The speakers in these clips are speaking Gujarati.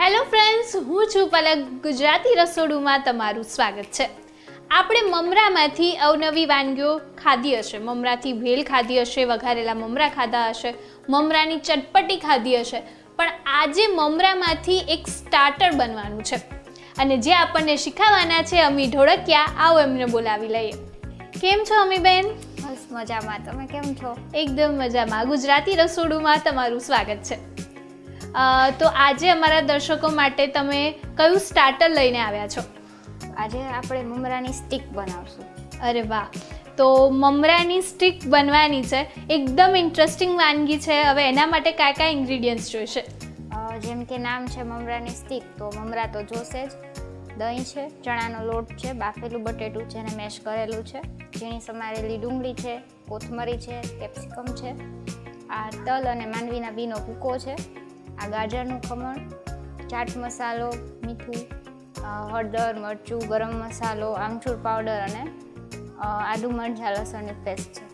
હેલો ફ્રેન્ડ્સ, હું છું પલક. ગુજરાતી રસોડુમાં તમારું સ્વાગત છે. આપણે મમરામાંથી અવનવી વાનગીઓ ખાધી હશે. મમરાથી ભેલ ખાધી હશે, વઘારેલા મમરા ખાધા હશે, મમરાની ચટપટી ખાધી હશે. પણ આજે મમરામાંથી એક સ્ટાર્ટર બનવાનું છે અને જે આપણને શીખવવાના છે અમી ઢોળકિયા. આવો એમને બોલાવી લઈએ. કેમ છો અમીબેન? બસ મજામાં. તમે કેમ છો? એકદમ મજામાં. ગુજરાતી રસોડુમાં તમારું સ્વાગત છે. તો આજે અમારા દર્શકો માટે તમે કયું સ્ટાર્ટર લઈને આવ્યા છો? આજે આપણે મમરાની સ્ટીક બનાવશું. અરે વાહ! તો મમરાની સ્ટીક બનવાની છે. એકદમ ઇન્ટરેસ્ટિંગ વાનગી છે. હવે એના માટે કયા કયા ઇન્ગ્રીડિયન્ટ્સ જોઈશે? જેમ કે નામ છે મમરાની સ્ટીક, તો મમરા તો જોશે જ. દહીં છે, ચણાનો લોટ છે, બાફેલું બટેટું જેને મેશ કરેલું છે, ઝીણી સમારેલી ડુંગળી છે, કોથમરી છે, કેપ્સિકમ છે, આ તલ અને માંડવીના બીનો ભૂકો છે, આ ગાજરનું ખમણ, ચાટ મસાલો, મીઠું, હળદર, મરચું, ગરમ મસાલો, આમચૂર પાવડર અને આદુ મરચાં લસણની પેસ્ટ છે.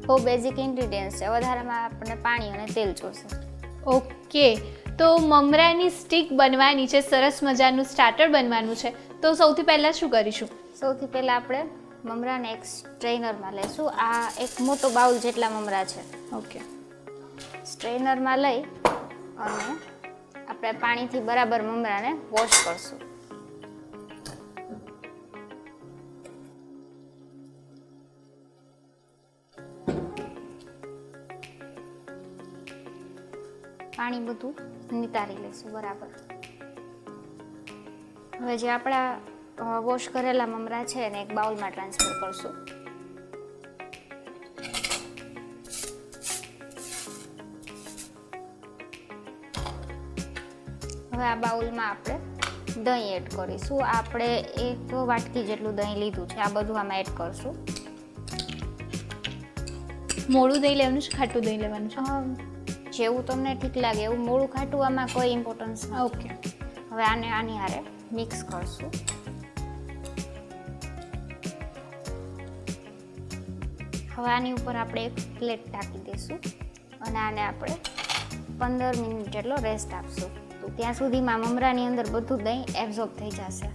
બહુ બેઝિક ઇન્ગ્રીડિયન્ટ્સ છે. વધારેમાં આપણને પાણી અને તેલ જોશે. ઓકે, તો મમરાની સ્ટીક બનવાની છે. સરસ મજાનું સ્ટાર્ટર બનવાનું છે. તો સૌથી પહેલાં શું કરીશું? સૌથી પહેલાં આપણે મમરાને એક સ્ટ્રેનરમાં લેશું. આ એક મોટો બાઉલ જેટલા મમરા છે. ઓકે, સ્ટ્રેનરમાં લઈ અને આપણે પાણીથી બરાબર મમરાને વોશ કરશું. પાણી બધું નિતારી લઈશું બરાબર. હવે જે આપણા વોશ કરેલા મમરા છે એને એક બાઉલમાં ટ્રાન્સફર કરશું. હવે આ બાઉલમાં આપણે દહીં એડ કરીશું. આપણે એક વાટકી જેટલું દહીં લીધું છે. આ બધું આમાં એડ કરશું. મોળું દહીં લેવાનું છે, ખાટું દહીં લેવાનું છે? જેવું તમને ઠીક લાગે એવું. મોળું ખાટું આમાં કોઈ ઇમ્પોર્ટન્સ નથી. ઓકે. હવે આને આની હારે મિક્સ કરશું. હવે આની ઉપર આપણે એક પ્લેટ ઢાંકી દઈશું અને આને આપણે 15 મિનિટ જેટલો રેસ્ટ આપશું. તો ત્યાં સુધીમાં મમરાની અંદર બધું દહીં એબ્ઝોર્બ થઈ જશે.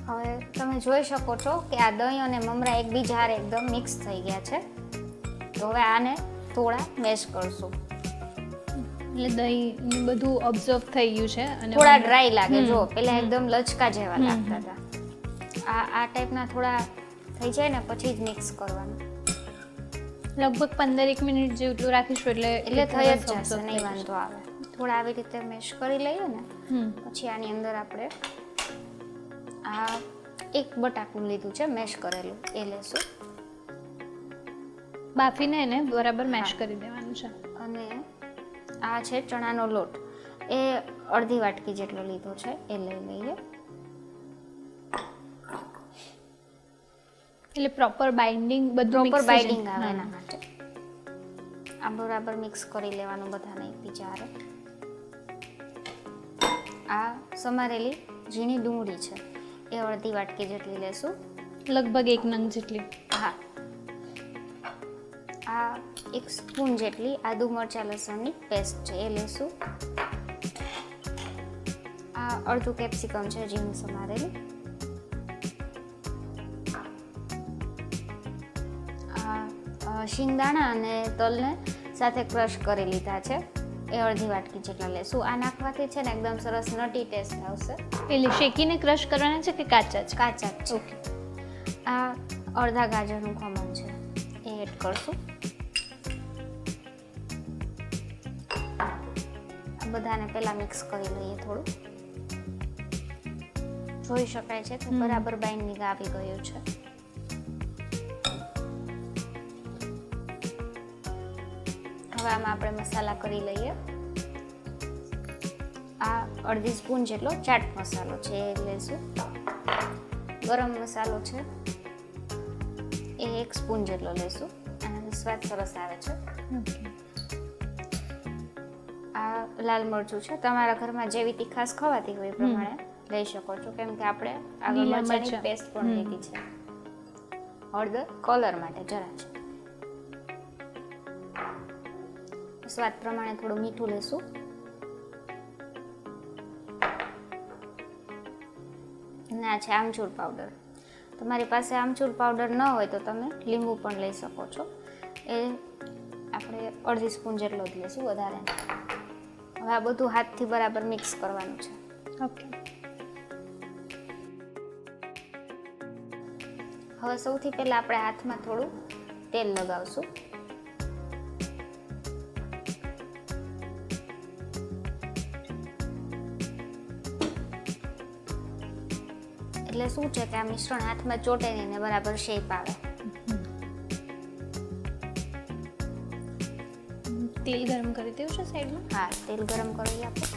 હવે તમે જોઈ શકો છો કે આ દહીં અને મમરા એકબીજા હારે એકદમ મિક્સ થઈ ગયા છે. તો હવે આને થોડા મેશ કરશું. એટલે દહીં બધું ઓબ્ઝર્વ થઈ ગયું છે અને થોડા ડ્રાય લાગે. જો પહેલા એકદમ લચકા જેવા લાગતા હતા. આ ટાઈપના થોડા થઈ જાય ને પછી જ મિક્સ કરવાનું. લગભગ 15 મિનિટ જેટલું રાખીશું એટલે થઈ જ જશે, નહીં વાંધો આવે. થોડા આવી રીતે મેશ કરી લઈએ ને પછી આની અંદર આપણે આ એક બટાકું લીધું છે મેશ કરેલું, એ લેશું. બાફીને એને બરાબર મેશ કરી દેવાનું છે. અને આ છે ચણાનો લોટ, એ અડધી વાટકી જેટલો લીધો છે, એ લઈ લઈએ. એટલે પ્રોપર બાઇન્ડિંગ પ્રોપર બાઇન્ડિંગ આવે એના માટે આ બરાબર મિક્સ કરી લેવાનું બધાને એકબીજા હારે. આ સમારેલી ઝીણી ડુંગળી છે, એ અડધી વાટકી જેટલી લેશું. લગભગ 1 નંગ જેટલી. હા. આ 1 સ્પૂન જેટલી આદુ મરચાં લસણની પેસ્ટ છે, એ લેશું. આ અડધું કેપ્સિકમ છે ઝીણું સમારેલું. શિંગદાણા અને તલને સાથે ક્રશ કરી લીધા છે, એ અડધી વાટકી જેટલા લેશું. આ નાખવાથી છે ને એકદમ સરસ નટી ટેસ્ટ આવશે. એટલે શેકીને ક્રશ કરવાના છે કે કાચા જ? કાચા જ. ઓકે. આ અડધા ગાજરનું ખમણ છે, એ એડ કરશું. આ બધાને પહેલાં મિક્સ કરી લઈએ થોડું. જોઈ શકાય છે કે બરાબર બાઇન્ડિંગ આવી ગયું છે. હવે આમાં આપણે મસાલા કરી લઈએ. આ અડધી સ્પૂન જેટલો ચાટ મસાલો છે, એ લેશું. ગરમ મસાલો છે, એ 1 સ્પૂન જેટલો લેશું. આનાથી સ્વાદ સરસ આવે છે. આ લાલ મરચું છે, તમારા ઘરમાં જેવી તીખાશ ખવાતી હોય એ પ્રમાણે લઈ શકો છો, કેમ કે આપણે આગળ મરચાંની પેસ્ટ પણ લીધી છે. હળદર કલર માટે જરા છે. સ્વાદ પ્રમાણે થોડું મીઠું લેશું. અને આ છે આમચૂર પાવડર. તમારી પાસે આમચૂર પાવડર ન હોય તો તમે લીંબુ પણ લઈ શકો છો. એ આપણે અડધી સ્પૂન જેટલો જ લઈશું, વધારે. હવે આ બધું હાથથી બરાબર મિક્સ કરવાનું છે. ઓકે. હવે સૌથી પહેલાં આપણે હાથમાં થોડું તેલ લગાવશું. એટલે શું છે કે આ મિશ્રણ હાથમાં ચોટે નહીં ને બરાબર શેપ આવે. તેલ ગરમ કરી દેવું છે સાઈડમાં? હા, તેલ ગરમ કરી આપણે.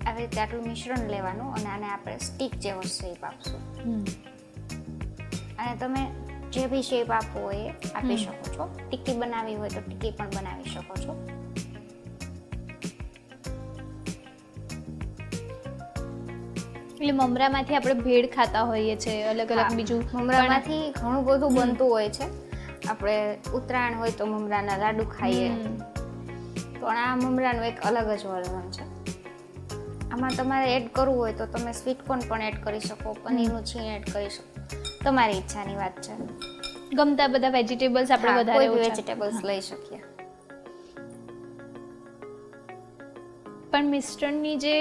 આવી રીતે આટલું મિશ્રણ લેવાનું અને આને આપણે સ્ટીક જેવો શેપ આપશું. અને તમે જે બી શેપ આપવો હોય એ આપી શકો છો. ટિક્કી બનાવવી હોય તો ટિક્કી પણ બનાવી શકો છો. એટલે મમરામાંથી આપણે ભેળ ખાતા હોઈએ છીએ, અલગ અલગ બીજું મમરામાંથી ઘણું બધું બનતું હોય છે. આપણે ઉત્તરાયણ હોય તો મમરાના લાડુ ખાઈએ, પણ આ મમરાનું એક અલગ જ વર્ઝન છે. આમાં તમારે એડ કરવું હોય તો તમે સ્વીટકોર્ન પણ એડ કરી શકો, પનીરનું છીણ એડ કરી શકો, તમારી ઈચ્છાની વાત છે. ગમતા બધા વેજીટેબલ્સ આપણે વધારે વેજીટેબલ્સ લઈ શકીએ. પણ મિશ્રણની જે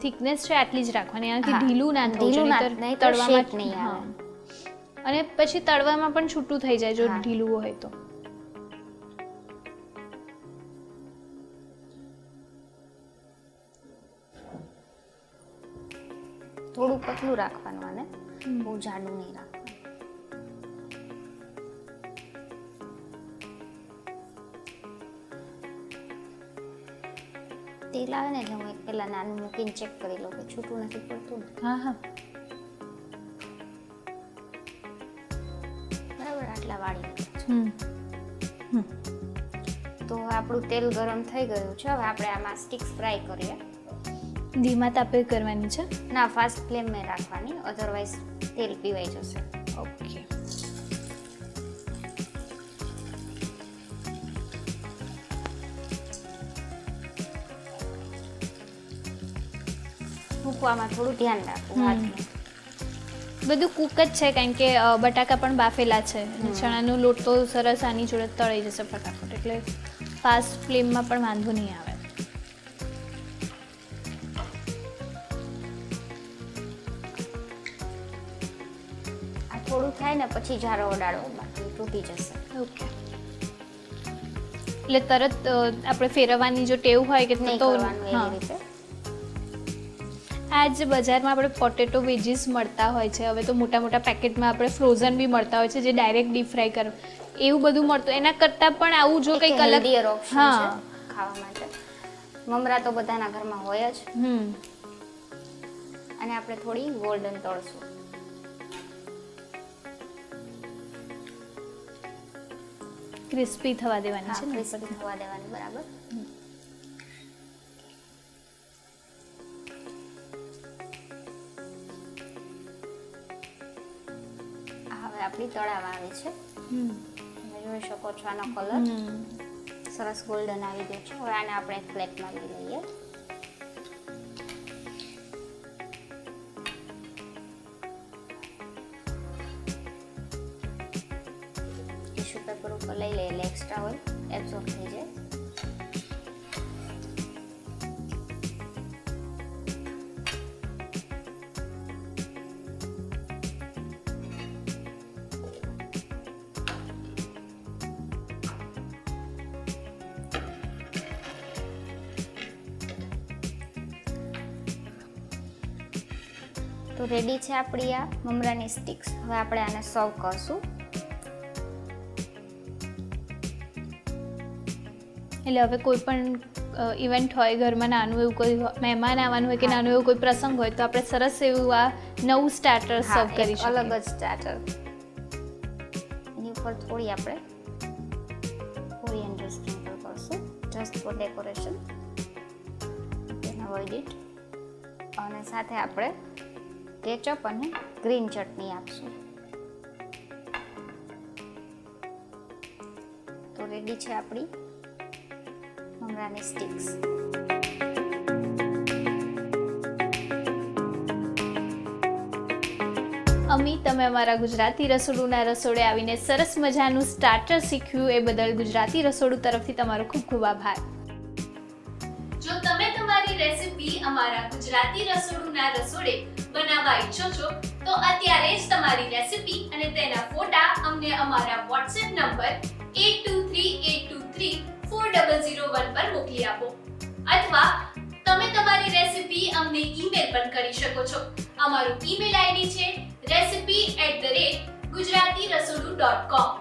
થિકનેસ છે આટલી જ રાખવાની, આનાથી ઢીલું ના થવું ઢીલું જોઈએ, નહીં તો તળવામાં shape નહીં આવે. અને પછી તળવામાં પણ છૂટું થઈ જાય જો ઢીલું હોય તો. થોડું પતલું રાખવાનું આને, બહુ જાડું નહીં રાખવાનું. તેલ આવે ને એટલે હું એક પહેલા નાનું મૂકીને ચેક કરી લઉં કે છૂટું નથી પડતું ને. હા. બરાબર, આટલા વાળી. તો આપણું તેલ ગરમ થઈ ગયું છે. હવે આપણે આમાં સ્ટિક્સ ફ્રાય કરીએ. ધીમા તાપે કરવાની છે? ના, ફાસ્ટ ફ્લેમમાં રાખવાની, અધરવાઇઝ તેલ પીવાઈ જશે. ઓકે. મૂકવામાં થોડું ધ્યાન રાખવું હાથમાં. બધું કૂક જ છે કારણ કે બટાકા પણ બાફેલા છે, ચણાનો લોટ તો સરસ આની જોડે તળાઈ જશે ફટાફટ, એટલે ફાસ્ટ ફ્લેમમાં પણ વાંધો નહીં આવે. આ થોડું થાય ને પછી જારો ઓડાડો, બાકી તૂટી જશે. ઓકે. એટલે તરત આપણે ફેરવવાની જો ટેવ હોય કે નહીં તો કરવાનું એવી રીતે. આ જે બજારમાં આપણે પોટેટો વેજીસ મળતા હોય છે, હવે તો મોટા મોટા પેકેટમાં આપણે ફ્રોઝન બી મળતા હોય છે જે ડાયરેક્ટ ડીપ ફ્રાય કર એવું બધું મળતું, એના કરતાં પણ આવું જો કંઈક અલગ ઓપ્શન છે ખાવા માટે. મમરા તો બધાના ઘરમાં હોય જ. અને આપણે થોડી ગોલ્ડન તળશું. ક્રિસ્પી થવા દેવાની છે ને? ક્રિસ્પી થવા દેવાની, બરાબર. હવે આપણી તળાવા આવી છે. તમે જોઈ શકો છો આનો કલર સરસ ગોલ્ડન આવી ગયો છે. હવે આને આપણે એક પ્લેટમાં લઈ લઈએ. ટિશ્યુ પેપર ઉપર લઈ લઈએ એટલે એક્સ્ટ્રા ઓઇલ એબ્ઝોર્બ થઈ જાય. તો રેડી છે આપણી આ મમરાની સ્ટિક્સ. હવે આપણે આને સર્વ કરશું. એટલે હવે કોઈ પણ ઇવેન્ટ હોય ઘરમાં, નાનું એવું કોઈ મહેમાન આવવાનું હોય કે નાનું એવું કોઈ પ્રસંગ હોય તો આપણે સરસ એવું આ નવું સ્ટાર્ટર સર્વ કરી શકીએ. અલગ જ સ્ટાર્ટર. એની ઉપર થોડી આપણે કોરિએન્ડર સ્પ્રિંકલ કરશું, just four decoration. Avoid it. અને સાથે આપણે કેચઅપ અને ગ્રીન ચટણી આપશું. તો રેડી છે આપણી મમરાની સ્ટિક્સ. અમી, તમે અમારા ગુજરાતી રસોડુના રસોડે આવીને સરસ મજાનું સ્ટાર્ટર શીખ્યું એ બદલ ગુજરાતી રસોડું તરફથી તમારો ખૂબ ખૂબ આભાર. જો તમે તમારી રેસિપી અમારા ગુજરાતી રસોડુના રસોડે બનાવવા ઈચ્છો છો તો અત્યારે જ તમારી રેસિપી અને તેના ફોટા અમને અમારા WhatsApp નંબર 8238234001 પર મોકલી આપો અથવા તમે તમારી રેસિપી અમને ઈમેલ પણ કરી શકો છો. અમારું ઈમેલ આઈડી છે recipe@gujaratiRasodu.com.